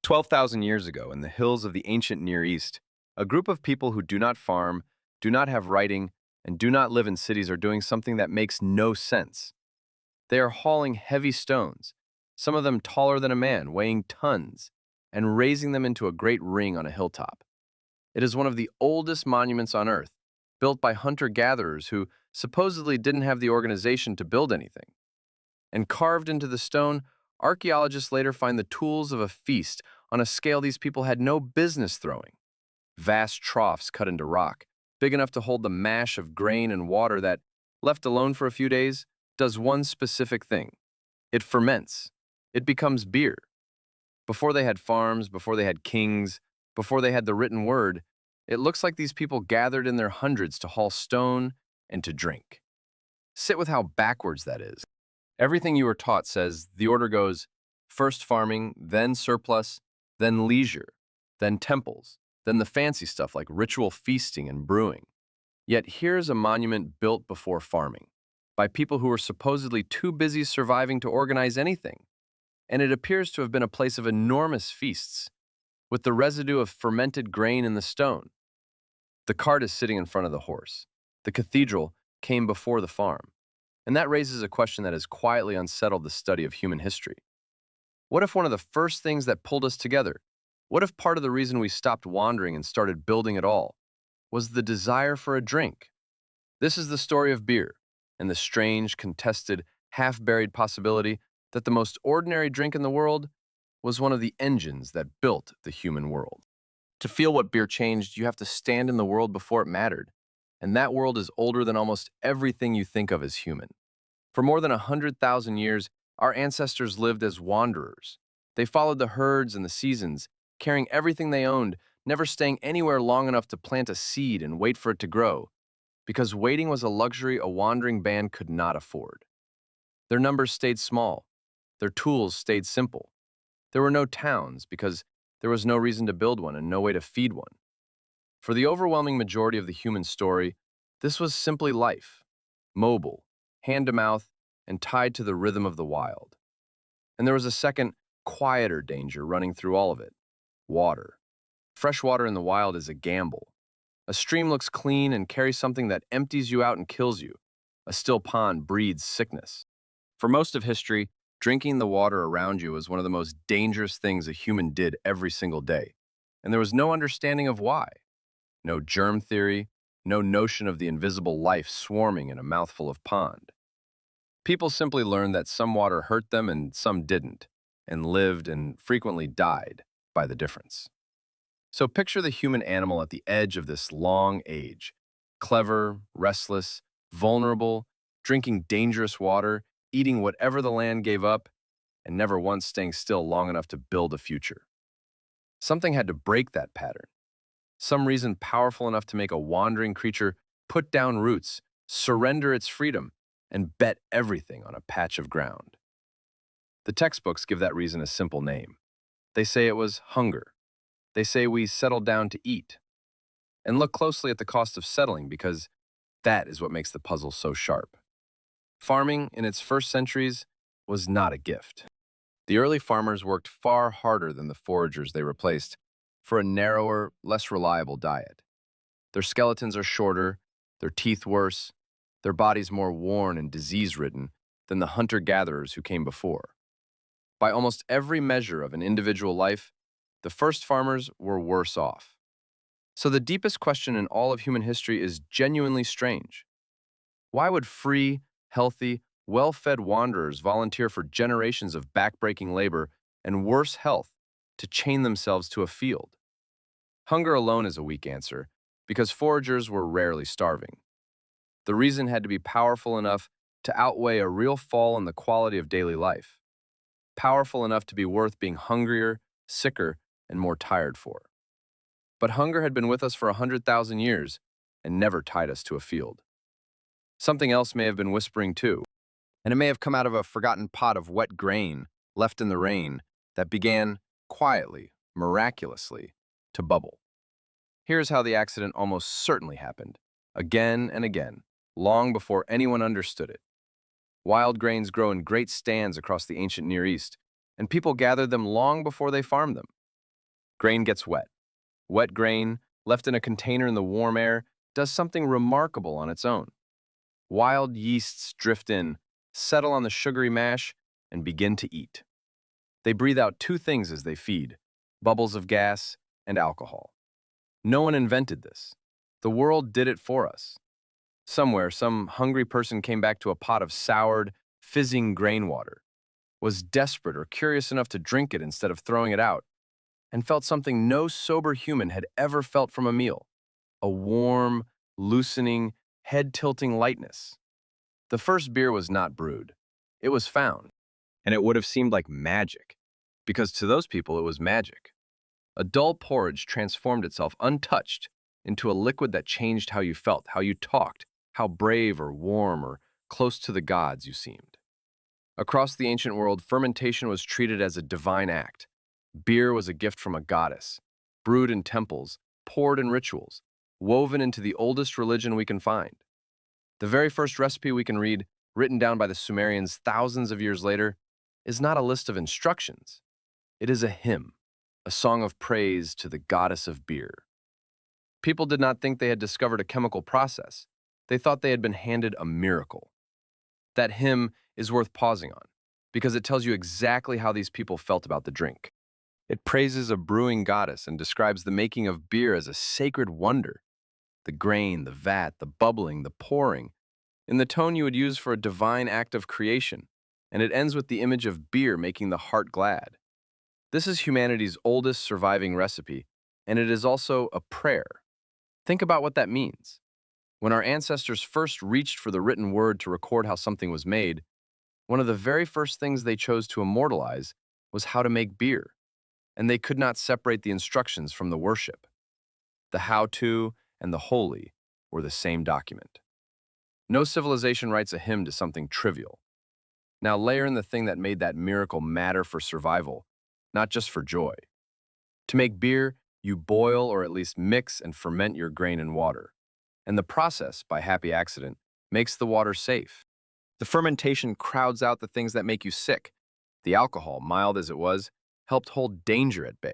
12,000 years ago, in the hills of the ancient Near East, a group of people who do not farm, do not have writing, and do not live in cities are doing something that makes no sense. They are hauling heavy stones, some of them taller than a man, weighing tons, and raising them into a great ring on a hilltop. It is one of the oldest monuments on Earth, built by hunter-gatherers who supposedly didn't have the organization to build anything. And carved into the stone, archaeologists later find the tools of a feast on a scale these people had no business throwing. Vast troughs cut into rock, big enough to hold the mash of grain and water that, left alone for a few days, does one specific thing. It ferments. It becomes beer. Before they had farms, before they had kings, before they had the written word, it looks like these people gathered in their hundreds to haul stone and to drink. Sit with how backwards that is. Everything you were taught says the order goes first farming, then surplus, then leisure, then temples, then the fancy stuff like ritual feasting and brewing. Yet here's a monument built before farming, by people who were supposedly too busy surviving to organize anything. And it appears to have been a place of enormous feasts, with the residue of fermented grain in the stone. The cart is sitting in front of the horse. The cathedral came before the farm. And that raises a question that has quietly unsettled the study of human history. What if one of the first things that pulled us together, what if part of the reason we stopped wandering and started building at all, was the desire for a drink? This is the story of beer, and the strange, contested, half-buried possibility that the most ordinary drink in the world was one of the engines that built the human world. To feel what beer changed, you have to stand in the world before it mattered, and that world is older than almost everything you think of as human. For more than 100,000 years, our ancestors lived as wanderers. They followed the herds and the seasons, carrying everything they owned, never staying anywhere long enough to plant a seed and wait for it to grow, because waiting was a luxury a wandering band could not afford. Their numbers stayed small. Their tools stayed simple. There were no towns because there was no reason to build one and no way to feed one. For the overwhelming majority of the human story, this was simply life, mobile, hand-to-mouth, and tied to the rhythm of the wild. And there was a second, quieter danger running through all of it: water. Fresh water in the wild is a gamble. A stream looks clean and carries something that empties you out and kills you. A still pond breeds sickness. For most of history, drinking the water around you was one of the most dangerous things a human did every single day, and there was no understanding of why. No germ theory, no notion of the invisible life swarming in a mouthful of pond. People simply learned that some water hurt them and some didn't, and lived and frequently died by the difference. So picture the human animal at the edge of this long age, clever, restless, vulnerable, drinking dangerous water, eating whatever the land gave up, and never once staying still long enough to build a future. Something had to break that pattern. Some reason powerful enough to make a wandering creature put down roots, surrender its freedom, and bet everything on a patch of ground. The textbooks give that reason a simple name. They say it was hunger. They say we settled down to eat. And look closely at the cost of settling, because that is what makes the puzzle so sharp. Farming, in its first centuries, was not a gift. The early farmers worked far harder than the foragers they replaced for a narrower, less reliable diet. Their skeletons are shorter, their teeth worse, their bodies more worn and disease-ridden than the hunter-gatherers who came before. By almost every measure of an individual life, the first farmers were worse off. So the deepest question in all of human history is genuinely strange. Why would free, healthy, well-fed wanderers volunteer for generations of backbreaking labor and worse health to chain themselves to a field? Hunger alone is a weak answer, because foragers were rarely starving. The reason had to be powerful enough to outweigh a real fall in the quality of daily life. Powerful enough to be worth being hungrier, sicker, and more tired for. But hunger had been with us for 100,000 years and never tied us to a field. Something else may have been whispering too, and it may have come out of a forgotten pot of wet grain left in the rain that began, quietly, miraculously, to bubble. Here's how the accident almost certainly happened, again and again, long before anyone understood it. Wild grains grow in great stands across the ancient Near East, and people gathered them long before they farmed them. Grain gets wet. Wet grain, left in a container in the warm air, does something remarkable on its own. Wild yeasts drift in, settle on the sugary mash, and begin to eat. They breathe out two things as they feed: bubbles of gas and alcohol. No one invented this. The world did it for us. Somewhere, some hungry person came back to a pot of soured, fizzing grain water, was desperate or curious enough to drink it instead of throwing it out, and felt something no sober human had ever felt from a meal: a warm, loosening, head-tilting lightness. The first beer was not brewed. It was found, and it would have seemed like magic, because to those people it was magic. A dull porridge transformed itself untouched into a liquid that changed how you felt, how you talked, how brave or warm or close to the gods you seemed. Across the ancient world, fermentation was treated as a divine act. Beer was a gift from a goddess, brewed in temples, poured in rituals, woven into the oldest religion we can find. The very first recipe we can read, written down by the Sumerians thousands of years later, is not a list of instructions. It is a hymn, a song of praise to the goddess of beer. People did not think they had discovered a chemical process. They thought they had been handed a miracle. That hymn is worth pausing on, because it tells you exactly how these people felt about the drink. It praises a brewing goddess and describes the making of beer as a sacred wonder: the grain, the vat, the bubbling, the pouring, in the tone you would use for a divine act of creation, and it ends with the image of beer making the heart glad. This is humanity's oldest surviving recipe, and it is also a prayer. Think about what that means. When our ancestors first reached for the written word to record how something was made, one of the very first things they chose to immortalize was how to make beer, and they could not separate the instructions from the worship. The how-to and the holy were the same document. No civilization writes a hymn to something trivial. Now layer in the thing that made that miracle matter for survival, not just for joy. To make beer, you boil or at least mix and ferment your grain in water. And the process, by happy accident, makes the water safe. The fermentation crowds out the things that make you sick. The alcohol, mild as it was, helped hold danger at bay.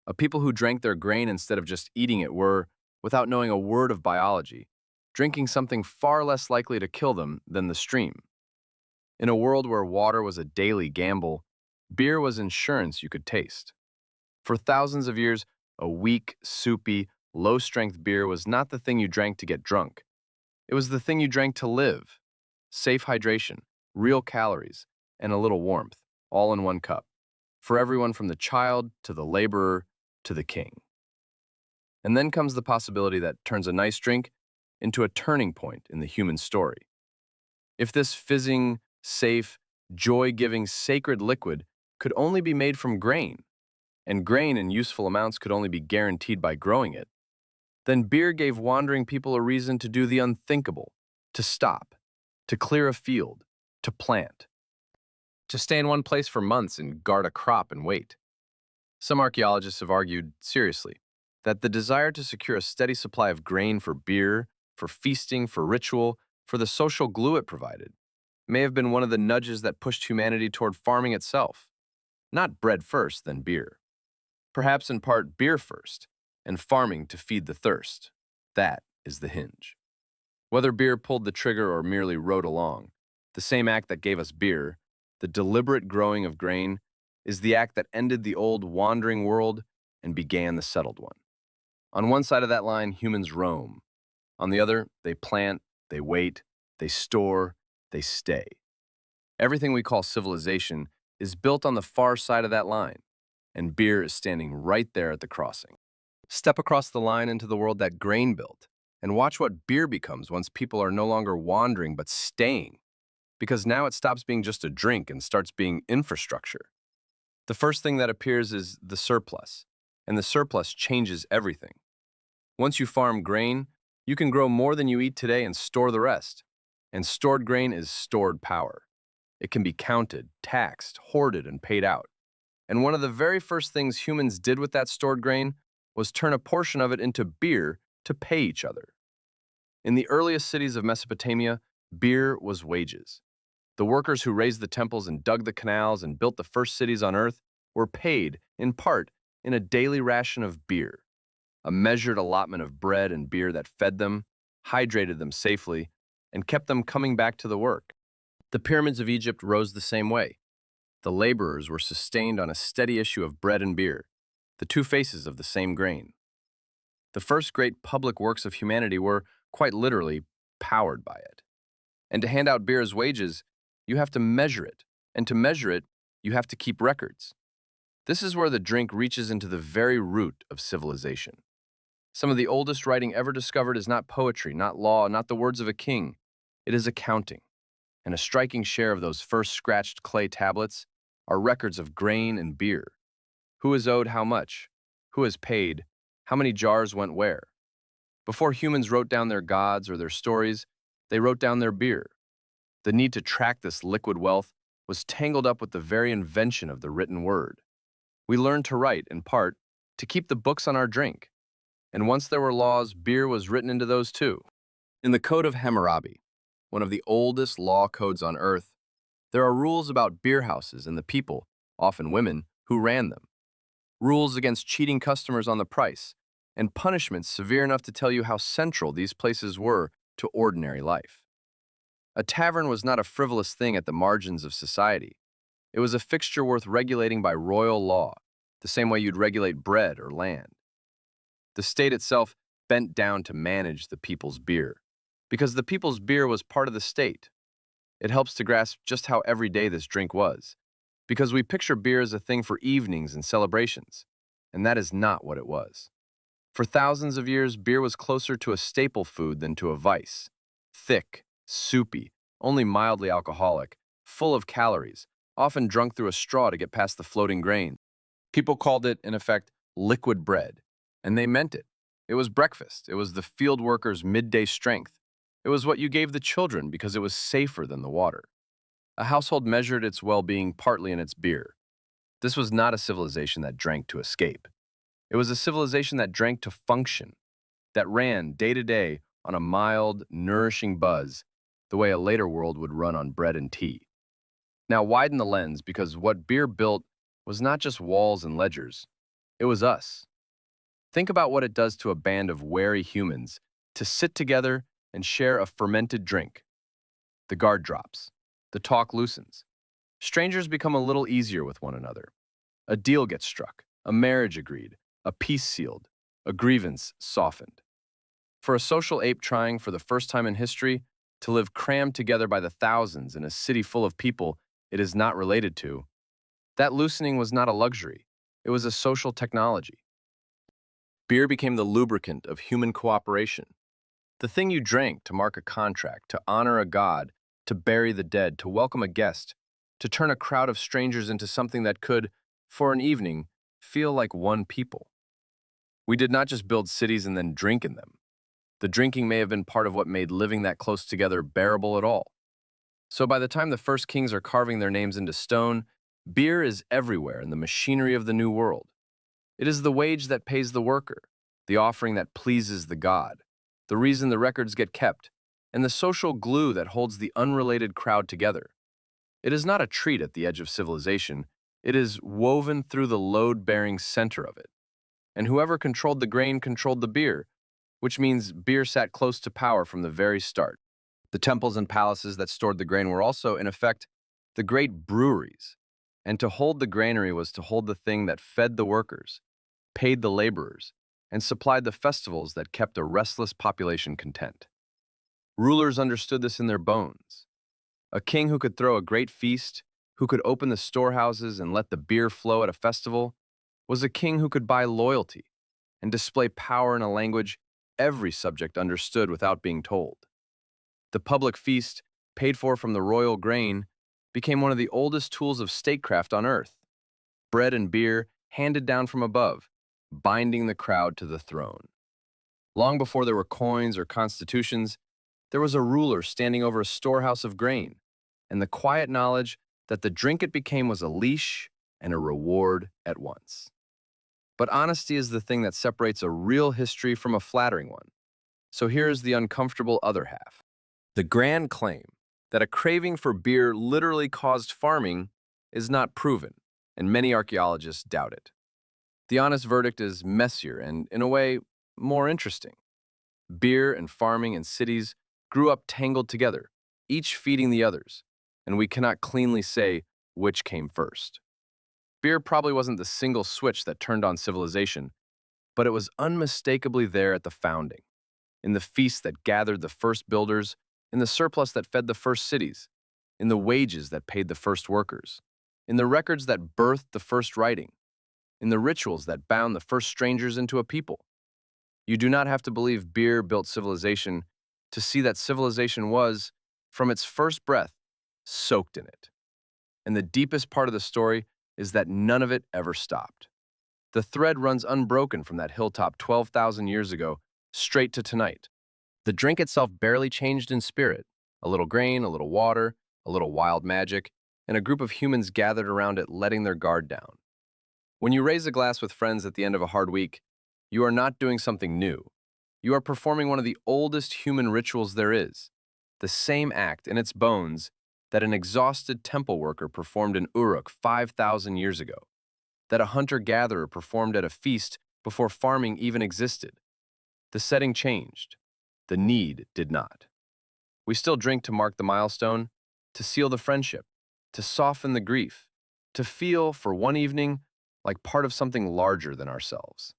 A people who drank their grain instead of just eating it were, without knowing a word of biology, drinking something far less likely to kill them than the stream. In a world where water was a daily gamble, beer was insurance you could taste. For thousands of years, a weak, soupy, low-strength beer was not the thing you drank to get drunk. It was the thing you drank to live. Safe hydration, real calories, and a little warmth, all in one cup, for everyone from the child to the laborer to the king. And then comes the possibility that turns a nice drink into a turning point in the human story. If this fizzing, safe, joy-giving, sacred liquid could only be made from grain, and grain in useful amounts could only be guaranteed by growing it, then beer gave wandering people a reason to do the unthinkable, to stop, to clear a field, to plant, to stay in one place for months and guard a crop and wait. Some archaeologists have argued, seriously, that the desire to secure a steady supply of grain for beer, for feasting, for ritual, for the social glue it provided, may have been one of the nudges that pushed humanity toward farming itself. Not bread first, then beer. Perhaps in part beer first, and farming to feed the thirst. That is the hinge. Whether beer pulled the trigger or merely rode along, the same act that gave us beer, the deliberate growing of grain, is the act that ended the old wandering world and began the settled one. On one side of that line, humans roam. On the other, they plant, they wait, they store, they stay. Everything we call civilization is built on the far side of that line, and beer is standing right there at the crossing. Step across the line into the world that grain built, and watch what beer becomes once people are no longer wandering but staying, because now it stops being just a drink and starts being infrastructure. The first thing that appears is the surplus, and the surplus changes everything. Once you farm grain, you can grow more than you eat today and store the rest. And stored grain is stored power. It can be counted, taxed, hoarded, and paid out. And one of the very first things humans did with that stored grain was turn a portion of it into beer to pay each other. In the earliest cities of Mesopotamia, beer was wages. The workers who raised the temples and dug the canals and built the first cities on earth were paid, in part, in a daily ration of beer, a measured allotment of bread and beer that fed them, hydrated them safely, and kept them coming back to the work. The pyramids of Egypt rose the same way. The laborers were sustained on a steady issue of bread and beer, the two faces of the same grain. The first great public works of humanity were, quite literally, powered by it. And to hand out beer as wages, you have to measure it, and to measure it, you have to keep records. This is where the drink reaches into the very root of civilization. Some of the oldest writing ever discovered is not poetry, not law, not the words of a king. It is accounting. And a striking share of those first scratched clay tablets are records of grain and beer. Who is owed how much? Who has paid? How many jars went where? Before humans wrote down their gods or their stories, they wrote down their beer. The need to track this liquid wealth was tangled up with the very invention of the written word. We learned to write, in part, to keep the books on our drink. And once there were laws, beer was written into those too. In the Code of Hammurabi, one of the oldest law codes on earth, there are rules about beer houses and the people, often women, who ran them. Rules against cheating customers on the price, and punishments severe enough to tell you how central these places were to ordinary life. A tavern was not a frivolous thing at the margins of society. It was a fixture worth regulating by royal law, the same way you'd regulate bread or land. The state itself bent down to manage the people's beer, because the people's beer was part of the state. It helps to grasp just how everyday this drink was, because we picture beer as a thing for evenings and celebrations, and that is not what it was. For thousands of years, beer was closer to a staple food than to a vice. Thick, soupy, only mildly alcoholic, full of calories, often drunk through a straw to get past the floating grain. People called it, in effect, liquid bread, and they meant it. It was breakfast. It was the field worker's midday strength. It was what you gave the children because it was safer than the water. A household measured its well-being partly in its beer. This was not a civilization that drank to escape. It was a civilization that drank to function, that ran day to day on a mild, nourishing buzz, the way a later world would run on bread and tea. Now widen the lens, because what beer built was not just walls and ledgers. It was us. Think about what it does to a band of wary humans to sit together and share a fermented drink. The guard drops. The talk loosens. Strangers become a little easier with one another. A deal gets struck, a marriage agreed, a peace sealed, a grievance softened. For a social ape trying for the first time in history to live crammed together by the thousands in a city full of people it is not related to, that loosening was not a luxury. It was a social technology. Beer became the lubricant of human cooperation. The thing you drank to mark a contract, to honor a god, to bury the dead, to welcome a guest, to turn a crowd of strangers into something that could, for an evening, feel like one people. We did not just build cities and then drink in them. The drinking may have been part of what made living that close together bearable at all. So by the time the first kings are carving their names into stone, beer is everywhere in the machinery of the new world. It is the wage that pays the worker, the offering that pleases the god, the reason the records get kept, and the social glue that holds the unrelated crowd together. It is not a treat at the edge of civilization. It is woven through the load-bearing center of it. And whoever controlled the grain controlled the beer, which means beer sat close to power from the very start. The temples and palaces that stored the grain were also, in effect, the great breweries. And to hold the granary was to hold the thing that fed the workers, paid the laborers, and supplied the festivals that kept a restless population content. Rulers understood this in their bones. A king who could throw a great feast, who could open the storehouses and let the beer flow at a festival, was a king who could buy loyalty and display power in a language every subject understood without being told. The public feast, paid for from the royal grain, became one of the oldest tools of statecraft on earth. Bread and beer handed down from above, binding the crowd to the throne. Long before there were coins or constitutions, there was a ruler standing over a storehouse of grain, and the quiet knowledge that the drink it became was a leash and a reward at once. But honesty is the thing that separates a real history from a flattering one. So here is the uncomfortable other half. The grand claim that a craving for beer literally caused farming is not proven, and many archaeologists doubt it. The honest verdict is messier and, in a way, more interesting. Beer and farming and cities grew up tangled together, each feeding the others, and we cannot cleanly say which came first. Beer probably wasn't the single switch that turned on civilization, but it was unmistakably there at the founding, in the feasts that gathered the first builders, in the surplus that fed the first cities, in the wages that paid the first workers, in the records that birthed the first writing, in the rituals that bound the first strangers into a people. You do not have to believe beer built civilization to see that civilization was, from its first breath, soaked in it. And the deepest part of the story is that none of it ever stopped. The thread runs unbroken from that hilltop 12,000 years ago straight to tonight. The drink itself barely changed in spirit. A little grain, a little water, a little wild magic, and a group of humans gathered around it letting their guard down. When you raise a glass with friends at the end of a hard week, you are not doing something new. You are performing one of the oldest human rituals there is, the same act in its bones that an exhausted temple worker performed in Uruk 5,000 years ago, that a hunter-gatherer performed at a feast before farming even existed. The setting changed. The need did not. We still drink to mark the milestone, to seal the friendship, to soften the grief, to feel, for one evening, like part of something larger than ourselves.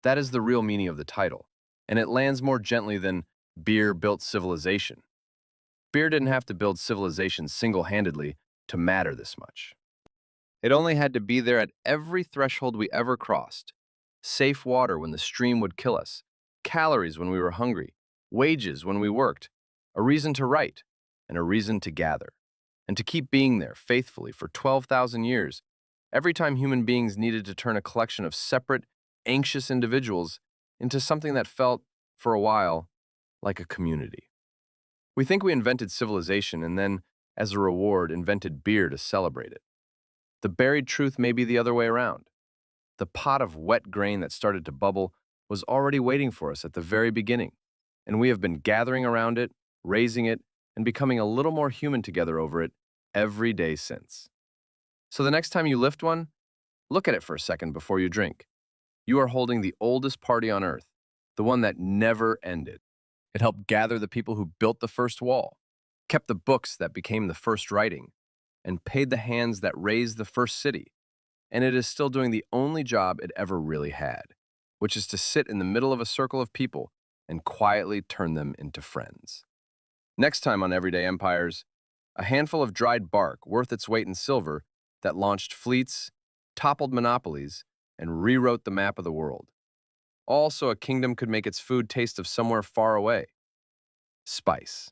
That is the real meaning of the title, and it lands more gently than beer built civilization. Beer didn't have to build civilization single-handedly to matter this much. It only had to be there at every threshold we ever crossed. Safe water when the stream would kill us, calories when we were hungry, wages when we worked, a reason to write, and a reason to gather, and to keep being there faithfully for 12,000 years, every time human beings needed to turn a collection of separate, anxious individuals into something that felt, for a while, like a community. We think we invented civilization and then, as a reward, invented beer to celebrate it. The buried truth may be the other way around. The pot of wet grain that started to bubble was already waiting for us at the very beginning, and we have been gathering around it, raising it, and becoming a little more human together over it every day since. So the next time you lift one, look at it for a second before you drink. You are holding the oldest party on earth, the one that never ended. It helped gather the people who built the first wall, kept the books that became the first writing, and paid the hands that raised the first city. And it is still doing the only job it ever really had, which is to sit in the middle of a circle of people and quietly turn them into friends. Next time on Everyday Empires, a handful of dried bark worth its weight in silver that launched fleets, toppled monopolies, and rewrote the map of the world. Also, a kingdom could make its food taste of somewhere far away. Spice.